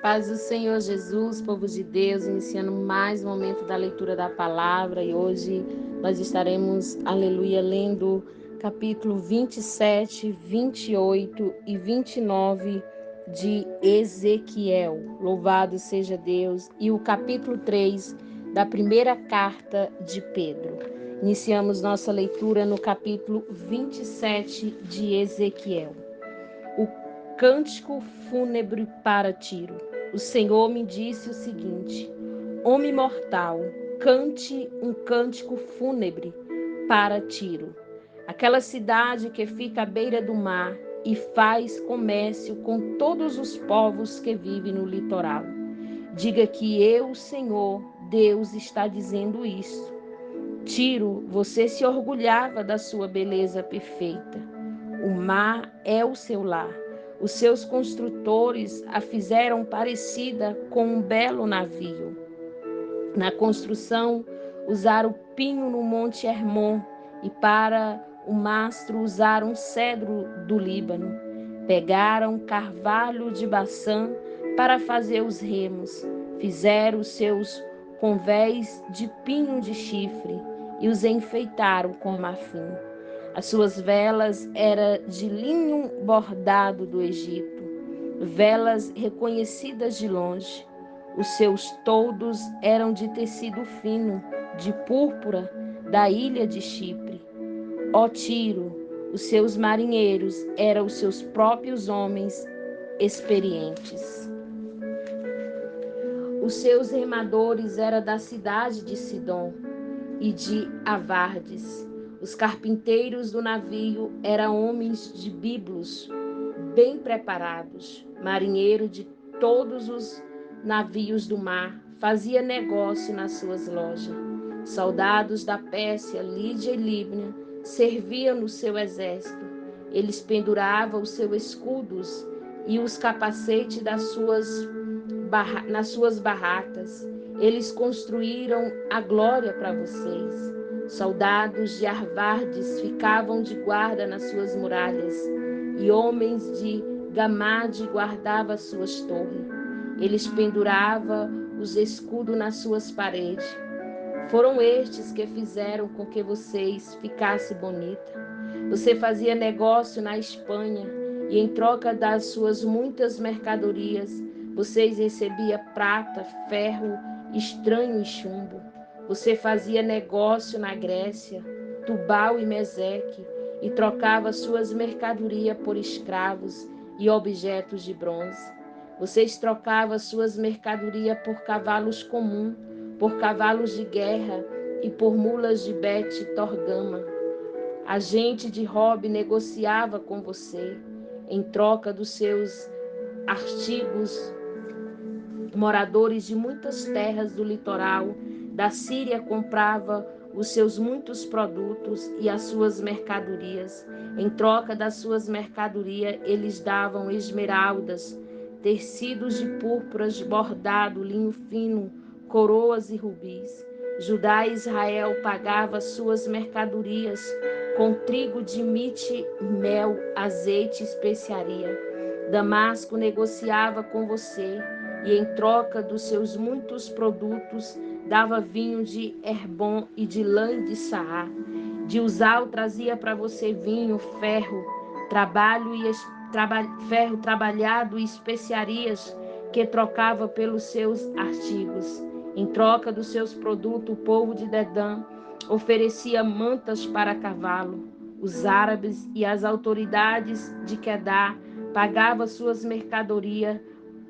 Paz do Senhor Jesus, povo de Deus, iniciando mais um momento da leitura da palavra e hoje nós estaremos, aleluia, lendo capítulo 27, 28 e 29 de Ezequiel. Louvado seja Deus! E o capítulo 3 da primeira carta de Pedro. Iniciamos nossa leitura no capítulo 27 de Ezequiel. O cântico fúnebre para Tiro. O Senhor me disse o seguinte: homem mortal, cante um cântico fúnebre para Tiro, aquela cidade que fica à beira do mar e faz comércio com todos os povos que vivem no litoral. Diga que eu, Senhor, Deus, está dizendo isso. Tiro, você se orgulhava da sua beleza perfeita. O mar é o seu lar. Os seus construtores a fizeram parecida com um belo navio. Na construção, usaram pinho no Monte Hermon e para o mastro usaram cedro do Líbano. Pegaram carvalho de Baçã para fazer os remos. Fizeram os seus convéis de pinho de chifre e os enfeitaram com marfim. As suas velas eram de linho bordado do Egito, velas reconhecidas de longe. Os seus toldos eram de tecido fino, de púrpura, da ilha de Chipre. Ó Tiro, os seus marinheiros eram os seus próprios homens experientes. Os seus remadores eram da cidade de Sidom e de Avardes. Os carpinteiros do navio eram homens de Biblos, bem preparados. Marinheiro de todos os navios do mar, fazia negócio nas suas lojas. Soldados da Pérsia, Lídia e Líbia serviam no seu exército. Eles penduravam os seus escudos e os capacetes nas suas barracas. Eles construíram a glória para vocês. Soldados de Arvardes ficavam de guarda nas suas muralhas, e homens de Gamade guardavam as suas torres. Eles penduravam os escudos nas suas paredes. Foram estes que fizeram com que vocês ficassem bonitas. Você fazia negócio na Espanha, e em troca das suas muitas mercadorias, vocês recebiam prata, ferro, estranho e chumbo. Você fazia negócio na Grécia, Tubal e Meseque, e trocava suas mercadorias por escravos e objetos de bronze. Vocês trocavam suas mercadorias por cavalos comuns, por cavalos de guerra e por mulas de Bet Torgama. A gente de Rob negociava com você em troca dos seus artigos. Moradores de muitas terras do litoral da Síria compravam os seus muitos produtos e as suas mercadorias. Em troca das suas mercadorias, eles davam esmeraldas, tecidos de púrpuras bordado, linho fino, coroas e rubis. Judá e Israel pagavam suas mercadorias com trigo de mite, mel, azeite e especiaria. Damasco negociava com você e em troca dos seus muitos produtos dava vinho de Herbon e de lã de Saá. De Uzal trazia para você vinho, ferro, ferro trabalhado e especiarias que trocava pelos seus artigos. Em troca dos seus produtos, o povo de Dedã oferecia mantas para cavalo. Os árabes e as autoridades de Quedar pagavam suas mercadorias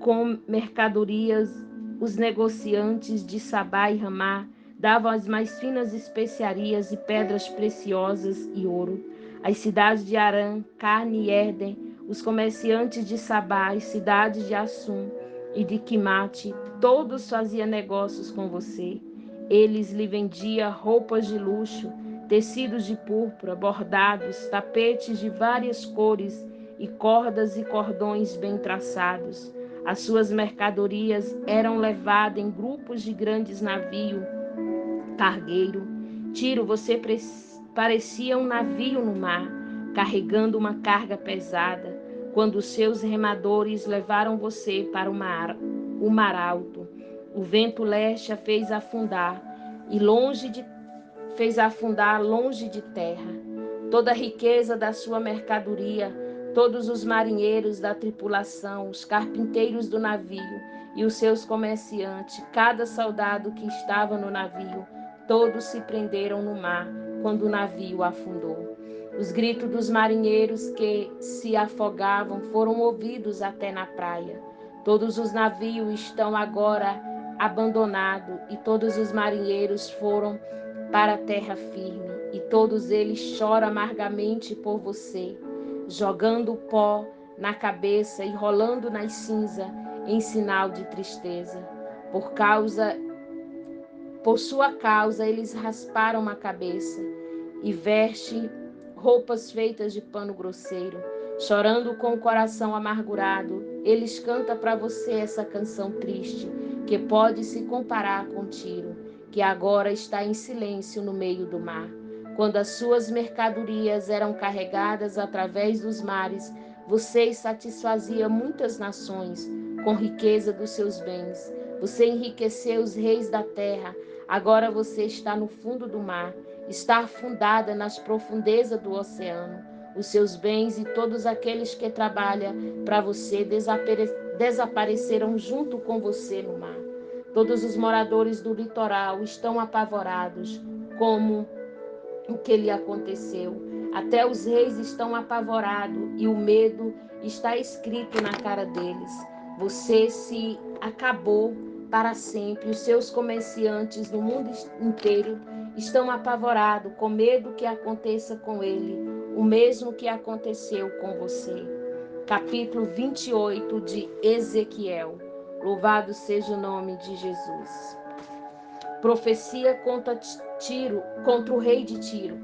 com mercadorias. Os negociantes de Sabá e Ramá davam as mais finas especiarias e pedras preciosas e ouro. As cidades de Arã, Carne e Éden, os comerciantes de Sabá, as cidades de Assum e de Quimate, todos faziam negócios com você. Eles lhe vendiam roupas de luxo, tecidos de púrpura, bordados, tapetes de várias cores e cordas e cordões bem traçados. As suas mercadorias eram levadas em grupos de grandes navios, cargueiro. Tiro, você parecia um navio no mar, carregando uma carga pesada. quando os seus remadores levaram você para o mar alto. O vento leste a fez afundar longe de terra. Toda a riqueza da sua mercadoria, todos os marinheiros da tripulação, os carpinteiros do navio e os seus comerciantes, cada soldado que estava no navio, todos se prenderam no mar quando o navio afundou. Os gritos dos marinheiros que se afogavam foram ouvidos até na praia. Todos os navios estão agora abandonados e todos os marinheiros foram para a terra firme, e todos eles choram amargamente por você, jogando pó na cabeça e rolando nas cinzas em sinal de tristeza. Por sua causa, eles rasparam a cabeça e vestem roupas feitas de pano grosseiro. Chorando com o coração amargurado, eles cantam para você essa canção triste, que pode se comparar com Tiro, que agora está em silêncio no meio do mar. Quando as suas mercadorias eram carregadas através dos mares, você satisfazia muitas nações com riqueza dos seus bens. Você enriqueceu os reis da terra. Agora você está no fundo do mar, está afundada nas profundezas do oceano. Os seus bens e todos aqueles que trabalham para você desapareceram junto com você no mar. Todos os moradores do litoral estão apavorados, como o que lhe aconteceu. Até os reis estão apavorados e o medo está escrito na cara deles. Você se acabou para sempre. Os seus comerciantes no mundo inteiro estão apavorados, com medo que aconteça com ele, o mesmo que aconteceu com você. Capítulo 28 de Ezequiel. Louvado seja o nome de Jesus. Profecia contra o rei de Tiro.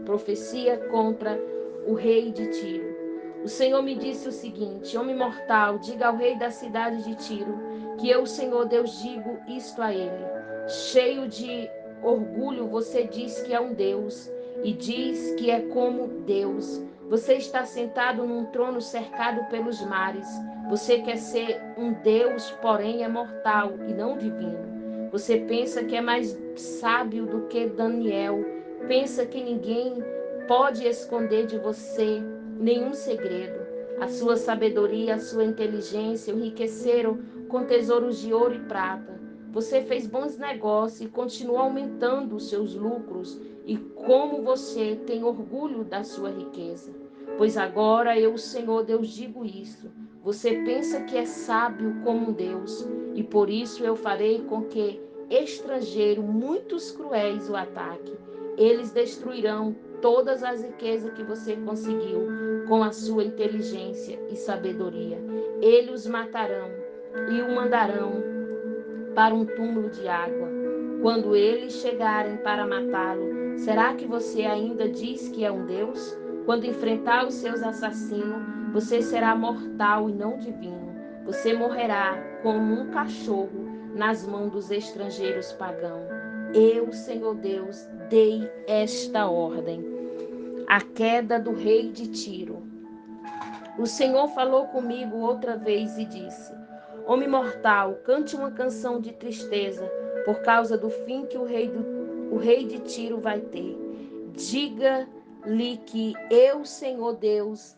Profecia contra o rei de Tiro. O Senhor me disse o seguinte: homem mortal, diga ao rei da cidade de Tiro que eu, o Senhor Deus, digo isto a ele. Cheio de orgulho, você diz que é um Deus e diz que é como Deus. Você está sentado num trono cercado pelos mares. Você quer ser um Deus, porém é mortal e não divino. Você pensa que é mais sábio do que Daniel. Pensa que ninguém pode esconder de você nenhum segredo. A sua sabedoria, a sua inteligência enriqueceram com tesouros de ouro e prata. Você fez bons negócios e continua aumentando os seus lucros. E como você tem orgulho da sua riqueza. Pois agora eu, o Senhor Deus, digo isso. Você pensa que é sábio como um Deus, e por isso eu farei com que estrangeiro, muitos cruéis o ataque. Eles destruirão todas as riquezas que você conseguiu com a sua inteligência e sabedoria. Eles os matarão e o mandarão para um túmulo de água. Quando eles chegarem para matá-lo, será que você ainda diz que é um Deus? Quando enfrentar os seus assassinos, você será mortal e não divino. Você morrerá como um cachorro nas mãos dos estrangeiros pagãos. Eu, Senhor Deus, dei esta ordem. A queda do rei de Tiro. O Senhor falou comigo outra vez e disse: homem mortal, cante uma canção de tristeza por causa do fim que o rei de Tiro vai ter. Diga-lhe que eu, Senhor Deus,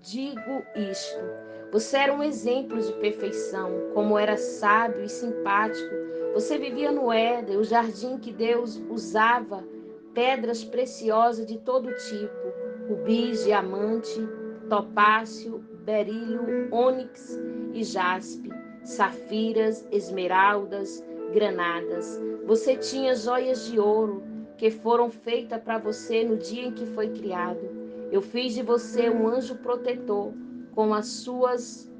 digo isto. Você era um exemplo de perfeição, como era sábio e simpático. Você vivia no Éden, o jardim que Deus usava, pedras preciosas de todo tipo, rubis, diamante, topázio, berílio, ônix e jaspe, safiras, esmeraldas, granadas. Você tinha joias de ouro que foram feitas para você no dia em que foi criado. Eu fiz de você um anjo protetor com as suas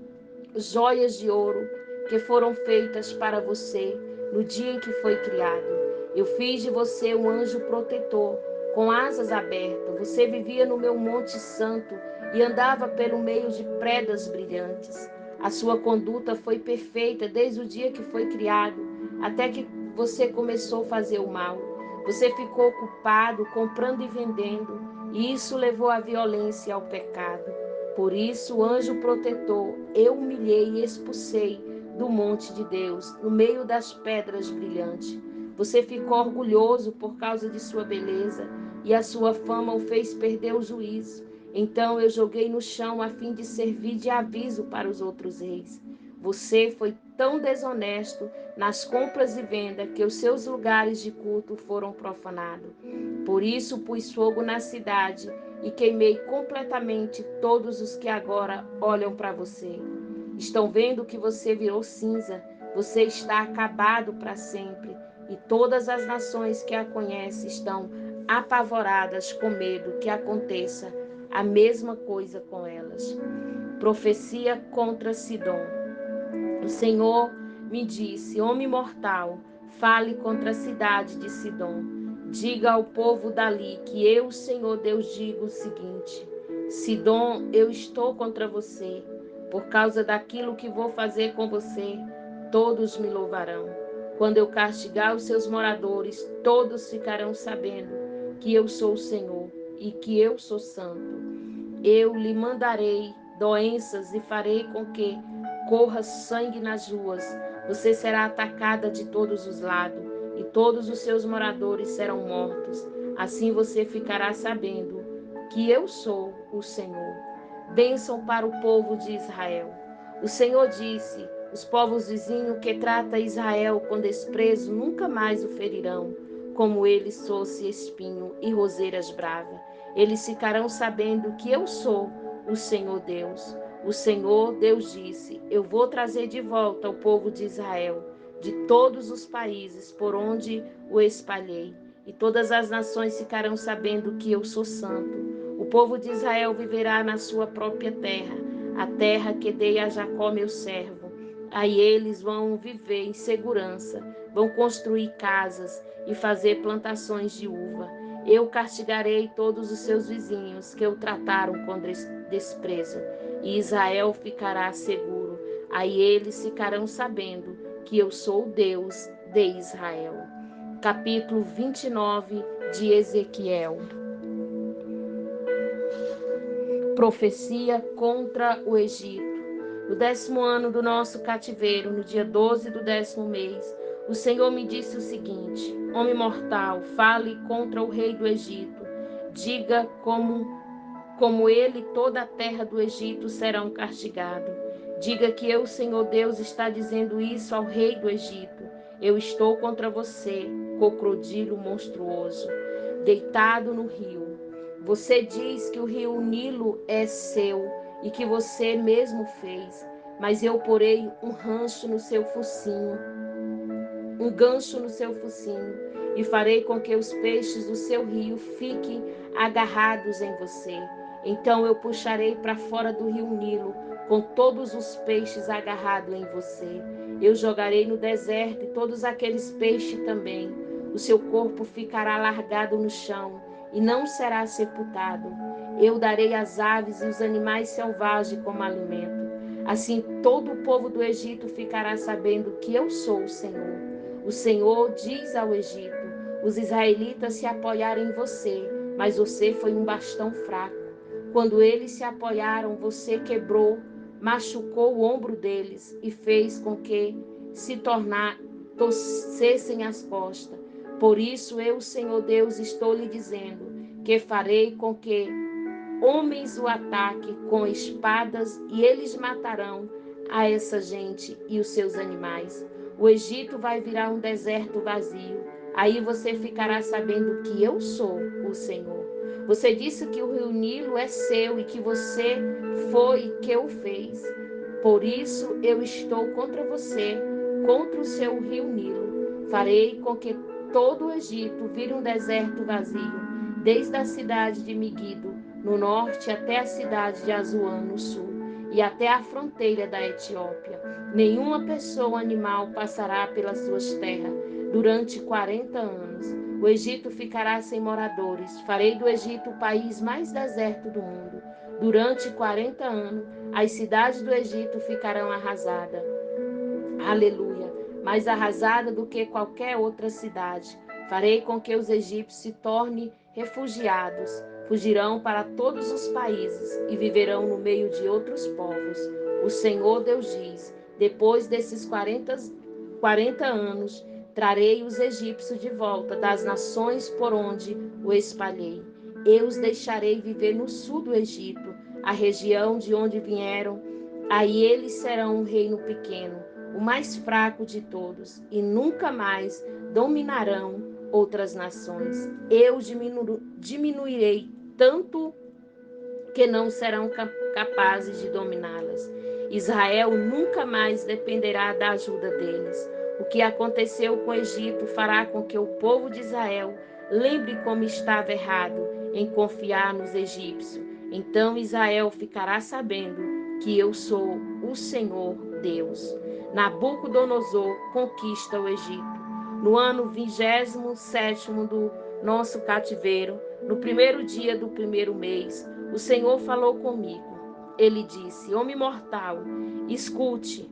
joias de ouro que foram feitas para você no dia em que foi criado. Eu fiz de você um anjo protetor com asas abertas. Você vivia no meu monte santo e andava pelo meio de predas brilhantes. A sua conduta foi perfeita desde o dia que foi criado, até que você começou a fazer o mal. Você ficou ocupado comprando e vendendo, e isso levou à violência e ao pecado. Por isso, o anjo protetor, eu humilhei e expulsei do monte de Deus, no meio das pedras brilhantes. Você ficou orgulhoso por causa de sua beleza, e a sua fama o fez perder o juízo. Então eu joguei no chão a fim de servir de aviso para os outros reis. Você foi tão desonesto nas compras e vendas que os seus lugares de culto foram profanados. Por isso pus fogo na cidade e queimei completamente todos os que agora olham para você. Estão vendo que você virou cinza, você está acabado para sempre, e todas as nações que a conhecem estão apavoradas com medo que aconteça a mesma coisa com elas. Profecia contra Sidom. O Senhor me disse: homem mortal, fale contra a cidade de Sidom. Diga ao povo dali que eu, Senhor Deus, digo o seguinte: Sidom, eu estou contra você. Por causa daquilo que vou fazer com você, todos me louvarão. Quando eu castigar os seus moradores, todos ficarão sabendo que eu sou o Senhor e que eu sou santo. Eu lhe mandarei doenças e farei com que corra sangue nas ruas. Você será atacada de todos os lados e todos os seus moradores serão mortos. Assim você ficará sabendo que eu sou o Senhor. Bênção para o povo de Israel. O Senhor disse: os povos vizinhos que trata Israel com desprezo nunca mais o ferirão, como ele fosse espinho e roseiras bravas. Eles ficarão sabendo que eu sou o Senhor Deus. O Senhor Deus disse: eu vou trazer de volta o povo de Israel, de todos os países por onde o espalhei, e todas as nações ficarão sabendo que eu sou santo. O povo de Israel viverá na sua própria terra, a terra que dei a Jacó, meu servo. Aí eles vão viver em segurança, vão construir casas e fazer plantações de uva. Eu castigarei todos os seus vizinhos que o trataram com desprezo, e Israel ficará seguro. Aí eles ficarão sabendo que eu sou o Deus de Israel. Capítulo 29 de Ezequiel. Profecia contra o Egito. No 10º ano do nosso cativeiro, no dia 12 do 10º mês, o Senhor me disse o seguinte: homem mortal, fale contra o rei do Egito. Diga como ele e toda a terra do Egito serão castigados. Diga que eu, Senhor Deus, está dizendo isso ao rei do Egito. Eu estou contra você, crocodilo monstruoso, deitado no rio. Você diz que o rio Nilo é seu e que você mesmo fez, mas eu porei um gancho no seu focinho, e farei com que os peixes do seu rio fiquem agarrados em você. Então eu puxarei para fora do rio Nilo, com todos os peixes agarrados em você. Eu jogarei no deserto e todos aqueles peixes também. O seu corpo ficará largado no chão e não será sepultado. Eu darei as aves e os animais selvagens como alimento. Assim todo o povo do Egito ficará sabendo que eu sou o Senhor. O Senhor diz ao Egito: os israelitas se apoiaram em você, mas você foi um bastão fraco. Quando eles se apoiaram, você quebrou, machucou o ombro deles e fez com que torcessem as costas. Por isso eu, Senhor Deus, estou lhe dizendo que farei com que homens o ataquem com espadas e eles matarão a essa gente e os seus animais. O Egito vai virar um deserto vazio. Aí você ficará sabendo que eu sou o Senhor. Você disse que o rio Nilo é seu e que você foi que o fez. Por isso eu estou contra você, contra o seu rio Nilo. Farei com que todo o Egito vire um deserto vazio, desde a cidade de Megido, no norte, até a cidade de Assuã, no sul, e até a fronteira da Etiópia. Nenhuma pessoa ou animal passará pelas suas terras durante 40 anos. O Egito ficará sem moradores. Farei do Egito o país mais deserto do mundo. Durante 40 anos, as cidades do Egito ficarão arrasadas. Aleluia! Mais arrasada do que qualquer outra cidade. Farei com que os egípcios se tornem refugiados. fugirão para todos os países e viverão no meio de outros povos. O Senhor Deus diz: depois desses 40 anos, trarei os egípcios de volta das nações por onde o espalhei. Eu os deixarei viver no sul do Egito, a região de onde vieram. Aí eles serão um reino pequeno, o mais fraco de todos, e nunca mais dominarão outras nações. Eu diminuirei tanto que não serão capazes de dominá-las. Israel nunca mais dependerá da ajuda deles. O que aconteceu com o Egito fará com que o povo de Israel lembre como estava errado em confiar nos egípcios. Então Israel ficará sabendo que eu sou o Senhor Deus. Nabucodonosor conquista o Egito. No ano 27º do nosso cativeiro, no primeiro dia do primeiro mês, o Senhor falou comigo. Ele disse: Homem mortal, escute.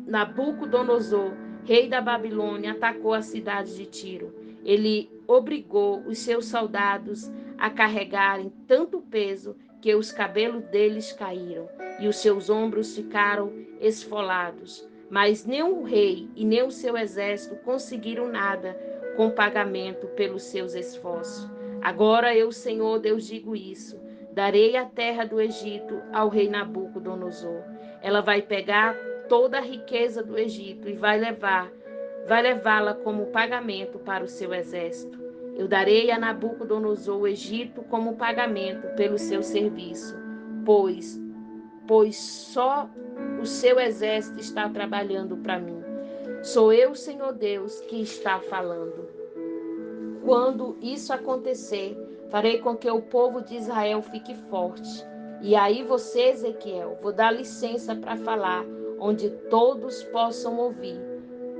Nabucodonosor, rei da Babilônia, atacou a cidade de Tiro. Ele obrigou os seus soldados a carregarem tanto peso que os cabelos deles caíram e os seus ombros ficaram esfolados. Mas nem o rei e nem o seu exército conseguiram nada com pagamento pelos seus esforços. Agora eu, Senhor Deus, digo isso: darei a terra do Egito ao rei Nabucodonosor. Ela vai pegar toda a riqueza do Egito e vai levá-la como pagamento para o seu exército. Eu darei a Nabucodonosor o Egito como pagamento pelo seu serviço, pois só o seu exército está trabalhando para mim. Sou eu, Senhor Deus, que está falando. Quando isso acontecer, farei com que o povo de Israel fique forte. E aí você, Ezequiel, vou dar licença para falar, onde todos possam ouvir.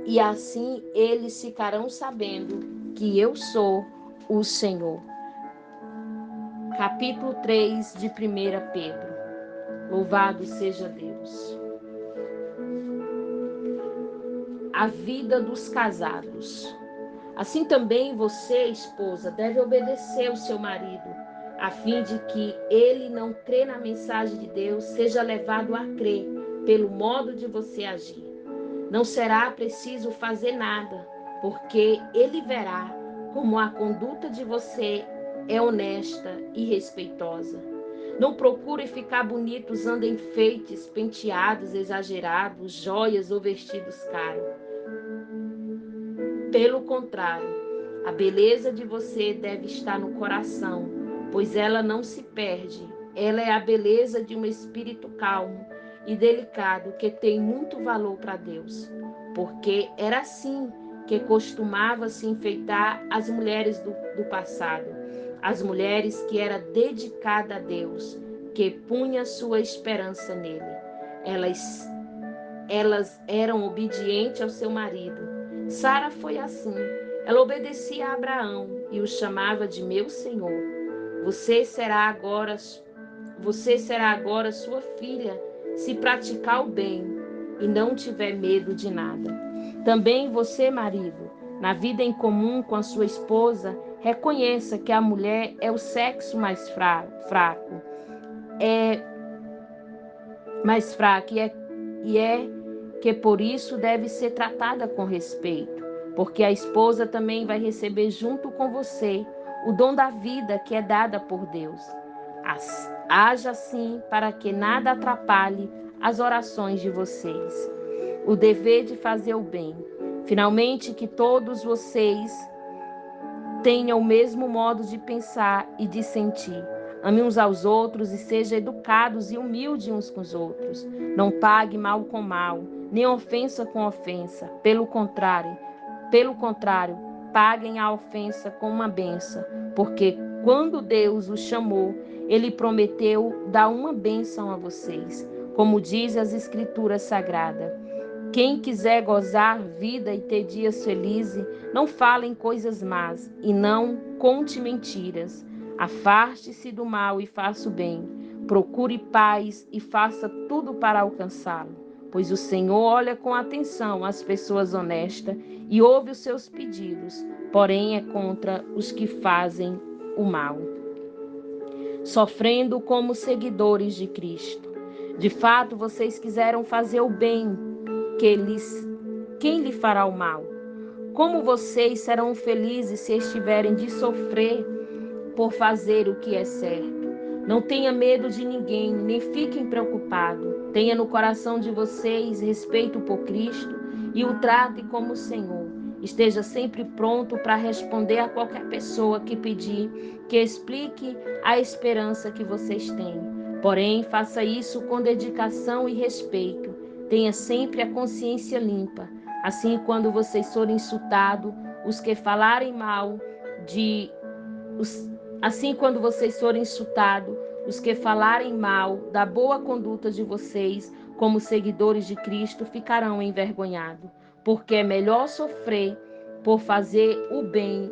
E assim eles ficarão sabendo que eu sou o Senhor. Capítulo 3 de 1 Pedro. Louvado seja Deus. A vida dos casados. Assim também você, esposa, deve obedecer ao seu marido, a fim de que ele não crê na mensagem de Deus, seja levado a crer pelo modo de você agir. Não será preciso fazer nada, porque ele verá como a conduta de você é honesta e respeitosa. Não procure ficar bonito usando enfeites, penteados exagerados, joias ou vestidos caros. Pelo contrário, a beleza de você deve estar no coração, pois ela não se perde. Ela é a beleza de um espírito calmo e delicado que tem muito valor para Deus, porque era assim que costumava se enfeitar as mulheres do passado, as mulheres que eram dedicadas a Deus, que punha sua esperança nele. Elas eram obedientes ao seu marido. Sara foi assim. Ela obedecia a Abraão e o chamava de meu Senhor. Você será agora sua filha, se praticar o bem e não tiver medo de nada. Também você, marido, na vida em comum com a sua esposa, reconheça que a mulher é o sexo mais fraco. E é que por isso deve ser tratada com respeito, porque a esposa também vai receber junto com você o dom da vida que é dada por Deus. Haja assim para que nada atrapalhe as orações de vocês. O dever de fazer o bem. Finalmente, que todos vocês tenham o mesmo modo de pensar e de sentir. Ame uns aos outros e sejam educados e humildes uns com os outros. Não pague mal com mal, nem ofensa com ofensa. Pelo contrário, paguem a ofensa com uma bênção, porque quando Deus os chamou, Ele prometeu dar uma bênção a vocês, como diz as Escrituras Sagradas. Quem quiser gozar vida e ter dias felizes, não fale em coisas más e não conte mentiras. Afaste-se do mal e faça o bem. Procure paz e faça tudo para alcançá-lo. Pois o Senhor olha com atenção as pessoas honestas e ouve os seus pedidos, porém é contra os que fazem o mal. sofrendo como seguidores de Cristo. De fato, vocês quiseram fazer o bem, quem lhe fará o mal? Como vocês serão felizes se estiverem de sofrer por fazer o que é certo? Não tenha medo de ninguém, nem fiquem preocupados. Tenha no coração de vocês respeito por Cristo e o trate como o Senhor. Esteja sempre pronto para responder a qualquer pessoa que pedir que explique a esperança que vocês têm. Porém, faça isso com dedicação e respeito. Tenha sempre a consciência limpa. Assim, quando vocês forem insultados, os que falarem mal de Assim, quando vocês forem insultados, os que falarem mal da boa conduta de vocês como seguidores de Cristo ficarão envergonhados, porque é melhor sofrer por fazer o bem,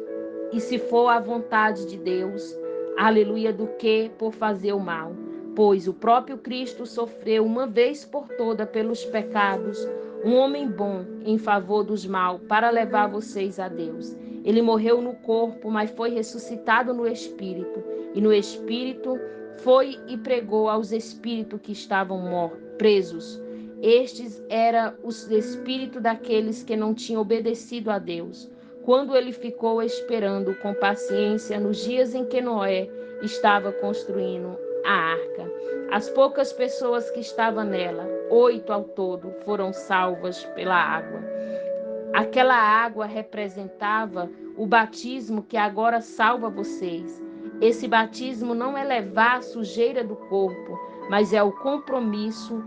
e se for a vontade de Deus, aleluia, do que por fazer o mal. Pois o próprio Cristo sofreu uma vez por toda pelos pecados, um homem bom em favor dos maus, para levar vocês a Deus. Ele morreu no corpo, mas foi ressuscitado no espírito. E no espírito foi e pregou aos espíritos que estavam presos. Estes eram os espíritos daqueles que não tinham obedecido a Deus, quando ele ficou esperando com paciência nos dias em que Noé estava construindo a arca. As poucas pessoas que estavam nela, 8 ao todo, foram salvas pela água. Aquela água representava o batismo que agora salva vocês. Esse batismo não é levar a sujeira do corpo, mas é o compromisso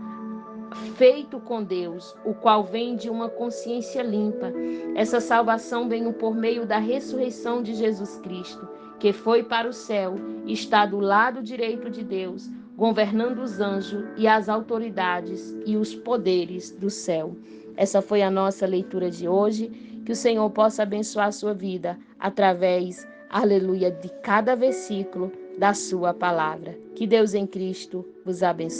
feito com Deus, o qual vem de uma consciência limpa. Essa salvação vem por meio da ressurreição de Jesus Cristo, que foi para o céu e está do lado direito de Deus, governando os anjos e as autoridades e os poderes do céu. Essa foi a nossa leitura de hoje. Que o Senhor possa abençoar a sua vida através, aleluia, de cada versículo da sua palavra. Que Deus em Cristo vos abençoe.